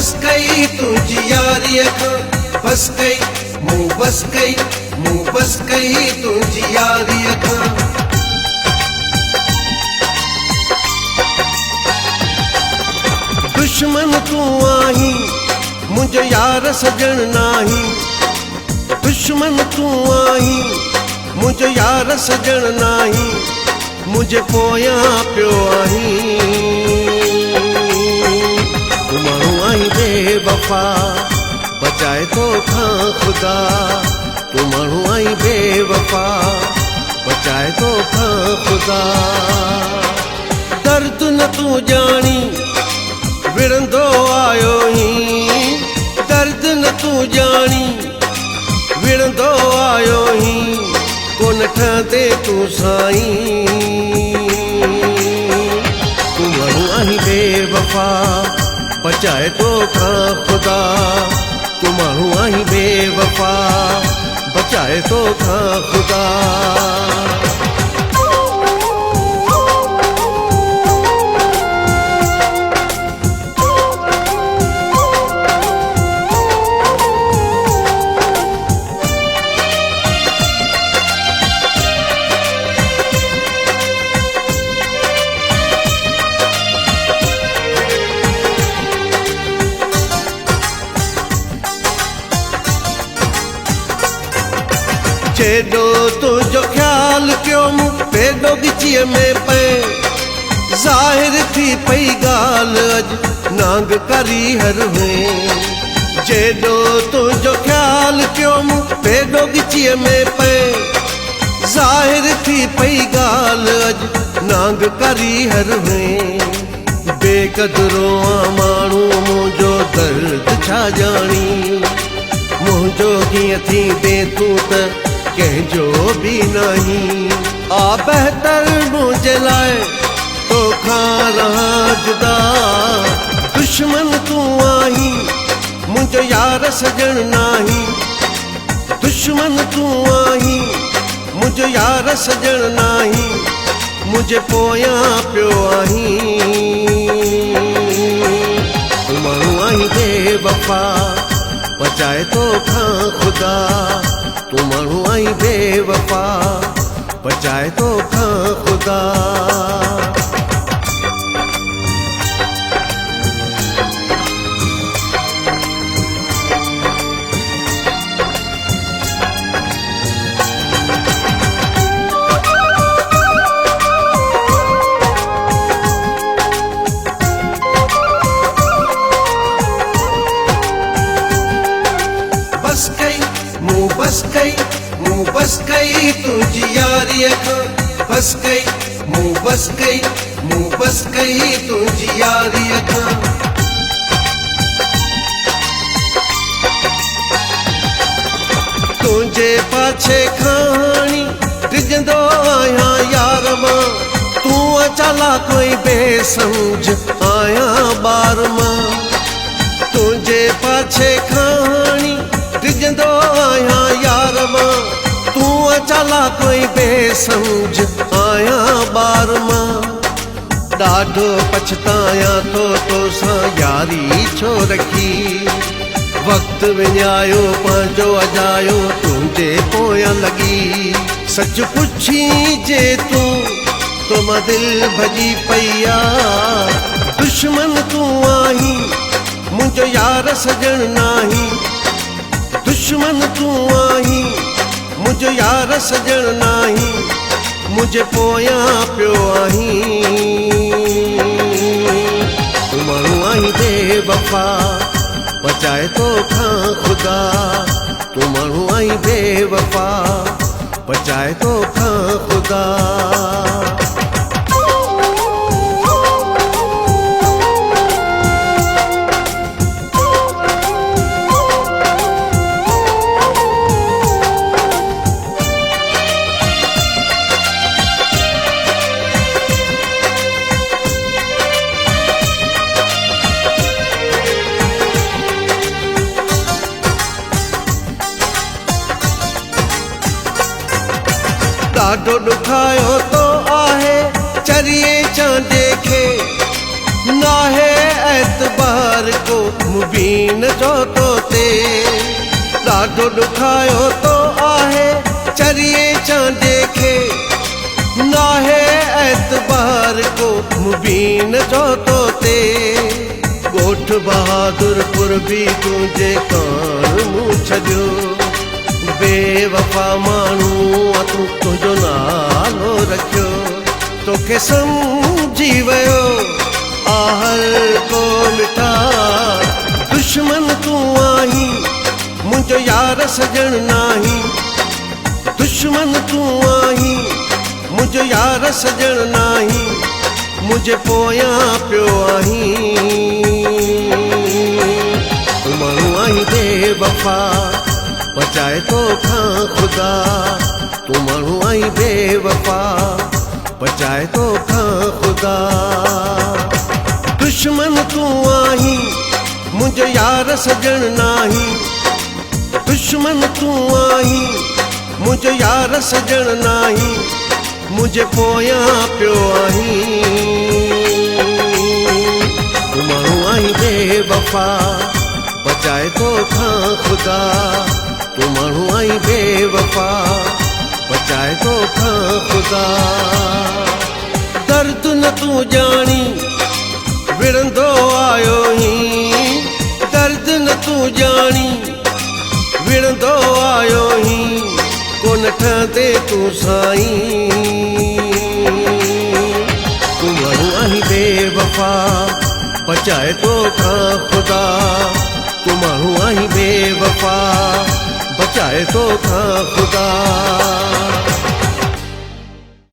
बस कई तुझी यारीअ खां बस कई मूं बस कई तुझी यारीअ खां दुश्मन तूं आहीं मुंहिंजो यार सजण नाही दुश्मन तूं आहीं मुंहिंजो यार सजण नाही मुंहिंजे पोयां पियो आहीं तूं माण्हू आहीं बेवफा बचाए तोखां ख़ुदा तूं माण्हू आहीं बेवफा बचाए तोखां ख़ुदा दर्द न तूं ॼाणी विढ़ंदो आयो ही दर्द न तूं ॼाणी विढ़ंदो आयो ही कोन ठहंदे तूं साईं तूं माण्हू आहीं बेवफा बचाए तोखां ख़ुदा तूं माण्हू आहीं बेवफा बचाए तोखां ख़ुदा जेॾो तुंहिंजो ख्याल कयो मूं तेॾो गिचीअ में पए ज़ाहिर थी पई ॻाल्हि अॼु नांग करी हर में जेॾो तुंहिंजो ख्याल कयो मूं तेॾो गिचीअ में पए ज़ाहिर थी पई ॻाल्हि अॼु नांग करी हर में बेक़दरो माण्हू मुंहिंजो दर्द छा ॼाणी मुंहिंजो कीअं थींदे तूं त कंहिंजो बि नहीं आ बहितर मुंहिंजे लाइ तोखां रहां जुदा दुश्मन तूं आहीं मुंहिंजो यार सजण नाही दुश्मन तूं आहीं मुंहिंजो यार सजण नाही मुंहिंजे पोयां पियो आहीं तूं माण्हू आहीं बेवफा बचाए तोखां ख़ुदा तूं माण्हू आहीं बेवफा बचाए तोखां ख़ुदा मूं बस कई तुझी यारीअ खां बस कई मूं बस कई तुझी यारीअ खां तुंहिंजे पाछे खाणी टिजंदो आहियां यार मां तूं अचाला कोई बेसमझ आहियां ॿार मां तुंहिंजे पाछे खाणी टिजंदो आहियां यार मां तूं अचाला कोई बेसमझ आहियां ॿार मां ॾाढो पछतायां थो तोसां यारी छो रखी वक़्तु विञायो पंहिंजो अजायो तुंहिंजे पोयां लॻी सच पुछी जे तूं तो मां दिलि भॼी पई आहे दुश्मन तूं आहीं मुंहिंजो यार सजण नाही दुश्मन तूं आहीं मुंहिंजो यार सजण नाही मुंहिंजे पोयां पियो आहीं तूं माण्हू आहीं बेवफा बचाए तोखां ख़ुदा तूं माण्हू आहीं बेवफा बचाए तोखां ख़ुदा ॾाढो ॾुखायो तो आहे चरिए चांदे खे नाहे एतबार को मुबीन जो तो ते ॾाढो ॾुखायो तो आहे चरिए चांदे खे नाहे एतबार को मुबीन जो तो ते ॻोठ बहादुरपुर भी तुंहिंजे कान मूं छॾियो बेवफा माण्हू तूं तुंहिंजो नालो रखियो तोखे सम्झी वियो आहर को मिठा दुश्मन तूं आहीं मुंहिंजो यार सजण नाही दुश्मन तूं आहीं मुंहिंजो यार सजण नाही मुंहिंजे पोयां पियो आहीं तूं माण्हू आहीं बेवफा बचाए तोखां ख़ुदा तूं माण्हू आहीं बेवफा बचाए तोखां ख़ुदा दुश्मन तूं आहीं मुंहिंजो यार सजण नाही दुश्मन तूं आहीं मुंहिंजो यार सजण नाही मुंहिंजे पोयां पियो आहीं तूं माण्हू आहीं बेवफा बचाए तोखां ख़ुदा तूं माण्हू आहीं बेवफा बचाए तोखां ख़ुदा दर्द न तूं ॼाणी विढ़ंदो आयो ही दर्द न तूं ॼाणी विढ़ंदो आयो ही कोन ठहंदे तूं साईं तूं माण्हू आहीं बेवफा बचाए तोखां ख़ुदा तूं माण्हू आहीं बेवफा बचाए तोखां ख़ुदा